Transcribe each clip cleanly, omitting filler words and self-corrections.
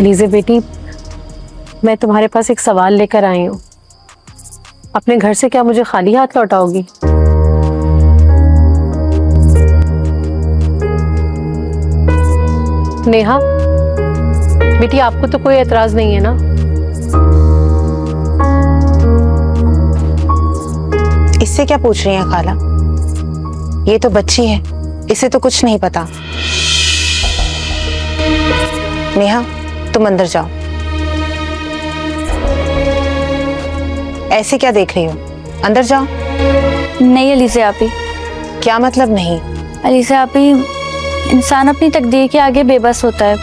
अलीज़े बेटी, मैं तुम्हारे पास एक सवाल लेकर आई हूँ। अपने घर से क्या मुझे खाली हाथ लौटाओगी? नेहा बेटी, आपको तो कोई एतराज नहीं है ना? इससे क्या पूछ रही हैं खाला? ये तो बच्ची है, इसे तो कुछ नहीं पता। नेहा, तुम अंदर जाओ। ऐसे क्या देख रही हो? अंदर जाओ। नहीं अलीज़े आपी। क्या मतलब नहीं? अलीज़े आपी, इंसान अपनी तकदीर के आगे बेबस होता है।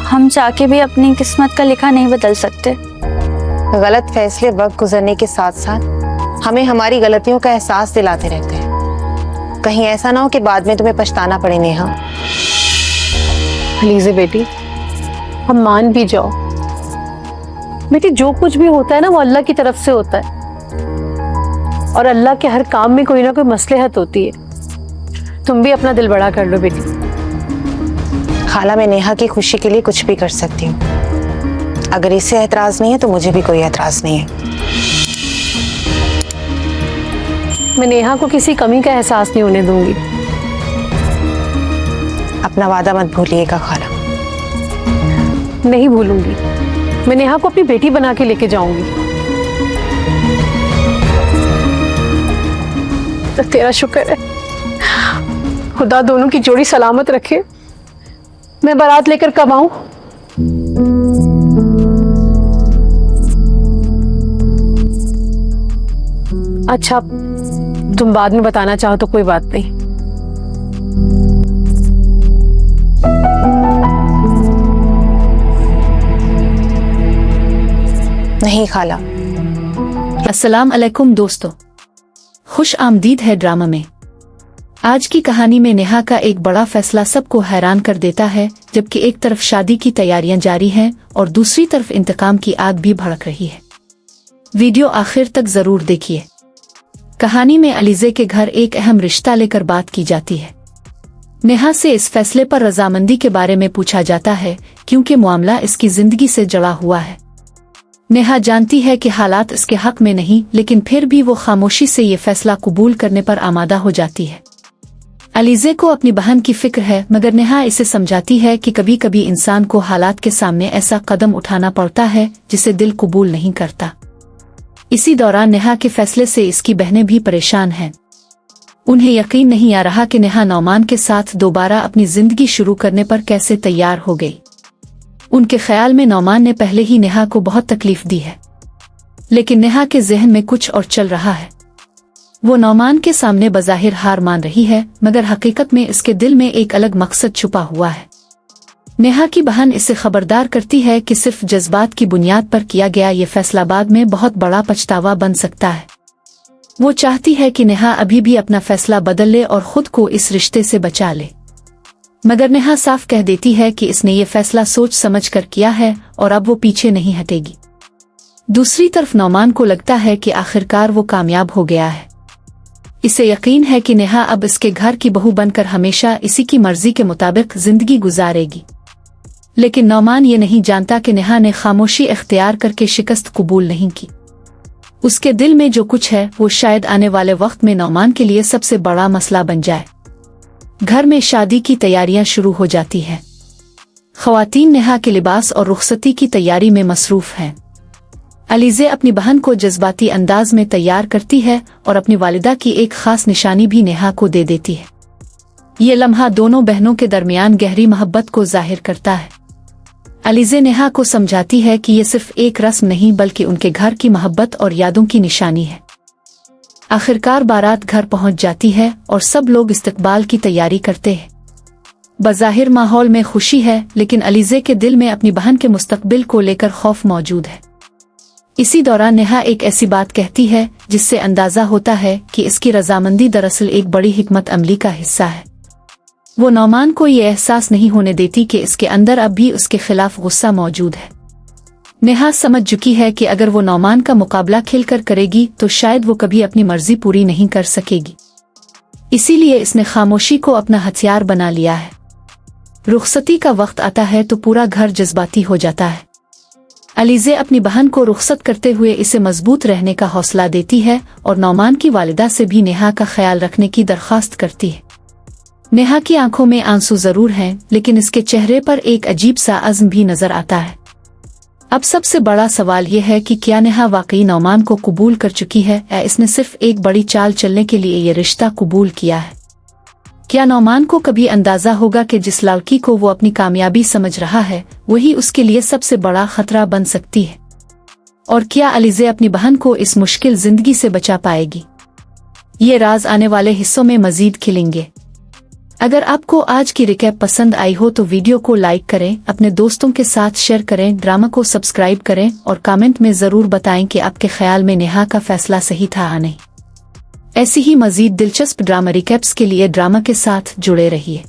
हम चाह के भी अपनी किस्मत का लिखा नहीं बदल सकते। गलत फैसले वक्त गुजरने के साथ साथ हमें हमारी गलतियों का एहसास दिलाते रहते हैं। कहीं ऐसा ना हो कि बाद में तुम्हें पछताना पड़े। नेहा, अलीज़े बेटी, हम मान भी जाओ बेटी, जो कुछ भी होता है ना वो अल्लाह की तरफ से होता है, और अल्लाह के हर काम में कोई ना कोई मसलहत होती है। तुम भी अपना दिल बड़ा कर लो बेटी। खाला, मैं नेहा की खुशी के लिए कुछ भी कर सकती हूँ। अगर इससे एतराज नहीं है तो मुझे भी कोई एतराज नहीं है। मैं नेहा को किसी कमी का एहसास नहीं होने दूंगी। अपना वादा मत भूलिएगा खाला। नहीं भूलूंगी। मैं नेहा को अपनी बेटी बना के लेके जाऊंगी। तो तेरा शुक्र है, खुदा दोनों की जोड़ी सलामत रखे। मैं बारात लेकर कब आऊं? अच्छा, तुम बाद में बताना चाहो तो कोई बात नहीं। नहीं खाला। अस्सलाम अलैकुम दोस्तों, खुश आमदीद है ड्रामा में। आज की कहानी में नेहा का एक बड़ा फैसला सबको हैरान कर देता है। जबकि एक तरफ शादी की तैयारियां जारी हैं और दूसरी तरफ इंतकाम की आग भी भड़क रही है। वीडियो आखिर तक जरूर देखिए। कहानी में अलीज़े के घर एक अहम रिश्ता लेकर बात की जाती है। नेहा से इस फैसले पर रजामंदी के बारे में पूछा जाता है क्योंकि मामला इसकी जिंदगी से जुड़ा हुआ है। नेहा जानती है कि हालात इसके हक में नहीं, लेकिन फिर भी वो खामोशी से ये फैसला कबूल करने पर आमादा हो जाती है। अलीज़े को अपनी बहन की फिक्र है, मगर नेहा इसे समझाती है कि कभी कभी इंसान को हालात के सामने ऐसा कदम उठाना पड़ता है जिसे दिल कबूल नहीं करता। इसी दौरान नेहा के फैसले से इसकी बहनें भी परेशान हैं। उन्हें यकीन नहीं आ रहा कि नेहा नौमान के साथ दोबारा अपनी जिंदगी शुरू करने पर कैसे तैयार हो गई। उनके ख्याल में नौमान ने पहले ही नेहा को बहुत तकलीफ दी है, लेकिन नेहा के जहन में कुछ और चल रहा है। वो नौमान के सामने बज़ाहिर हार मान रही है, मगर हकीकत में इसके दिल में एक अलग मकसद छुपा हुआ है। नेहा की बहन इसे खबरदार करती है कि सिर्फ जज्बात की बुनियाद पर किया गया ये फैसला बाद में बहुत बड़ा पछतावा बन सकता है। वो चाहती है कि नेहा अभी भी अपना फैसला बदल ले और खुद को इस रिश्ते से बचा ले, मगर नेहा साफ कह देती है कि इसने ये फैसला सोच समझ कर किया है और अब वो पीछे नहीं हटेगी। दूसरी तरफ नौमान को लगता है कि आखिरकार वो कामयाब हो गया है। इसे यकीन है कि नेहा अब इसके घर की बहू बनकर हमेशा इसी की मर्जी के मुताबिक जिंदगी गुजारेगी। लेकिन नौमान ये नहीं जानता कि नेहा ने खामोशी इख्तियार करके शिकस्त कबूल नहीं की। उसके दिल में जो कुछ है वो शायद आने वाले वक्त में नौमान के लिए सबसे बड़ा मसला बन जाए। घर में शादी की तैयारियां शुरू हो जाती हैं। ख्वातीन नेहा के लिबास और रुखसती की तैयारी में मसरूफ हैं। अलीज़े अपनी बहन को जज्बाती अंदाज में तैयार करती है और अपनी वालिदा की एक खास निशानी भी नेहा को दे देती है। ये लम्हा दोनों बहनों के दरमियान गहरी मोहब्बत को जाहिर करता है। अलीज़े नेहा को समझाती है कि ये सिर्फ एक रस्म नहीं बल्कि उनके घर की मोहब्बत और यादों की निशानी है। आखिरकार बारात घर पहुंच जाती है और सब लोग इस्तकबाल की तैयारी करते हैं। बज़ाहिर माहौल में खुशी है, लेकिन अलीज़े के दिल में अपनी बहन के मुस्तकबिल को लेकर खौफ मौजूद है। इसी दौरान नेहा एक ऐसी बात कहती है जिससे अंदाजा होता है कि इसकी रजामंदी दरअसल एक बड़ी हिकमत अमली का हिस्सा है। वो नौमान को ये एहसास नहीं होने देती कि इसके अंदर अब भी उसके खिलाफ गुस्सा मौजूद है। नेहा समझ चुकी है कि अगर वो नौमान का मुकाबला खिलकर करेगी तो शायद वो कभी अपनी मर्जी पूरी नहीं कर सकेगी। इसीलिए इसने खामोशी को अपना हथियार बना लिया है। रुखसती का वक्त आता है तो पूरा घर जज्बाती हो जाता है। अलीज़े अपनी बहन को रुखसत करते हुए इसे मजबूत रहने का हौसला देती है और नौमान की वालिदा से भी नेहा का ख्याल रखने की दरख्वास्त करती है। नेहा की आंखों में आंसू जरूर हैं, लेकिन इसके चेहरे पर एक अजीब सा अज़्म भी नजर आता है। अब सबसे बड़ा सवाल यह है कि क्या नेहा वाकई नौमान को कबूल कर चुकी है या इसने सिर्फ एक बड़ी चाल चलने के लिए ये रिश्ता कबूल किया है। क्या नौमान को कभी अंदाजा होगा कि जिस लड़की को वो अपनी कामयाबी समझ रहा है वही उसके लिए सबसे बड़ा खतरा बन सकती है? और क्या अलीज़े अपनी बहन को इस मुश्किल जिंदगी से बचा पाएगी? ये राज आने वाले हिस्सों में मजीद खिलेंगे। अगर आपको आज की रिकैप पसंद आई हो तो वीडियो को लाइक करें, अपने दोस्तों के साथ शेयर करें, ड्रामा को सब्सक्राइब करें और कमेंट में ज़रूर बताएं कि आपके ख्याल में नेहा का फैसला सही था या नहीं। ऐसी ही मजीद दिलचस्प ड्रामा रिकैप्स के लिए ड्रामा के साथ जुड़े रहिए।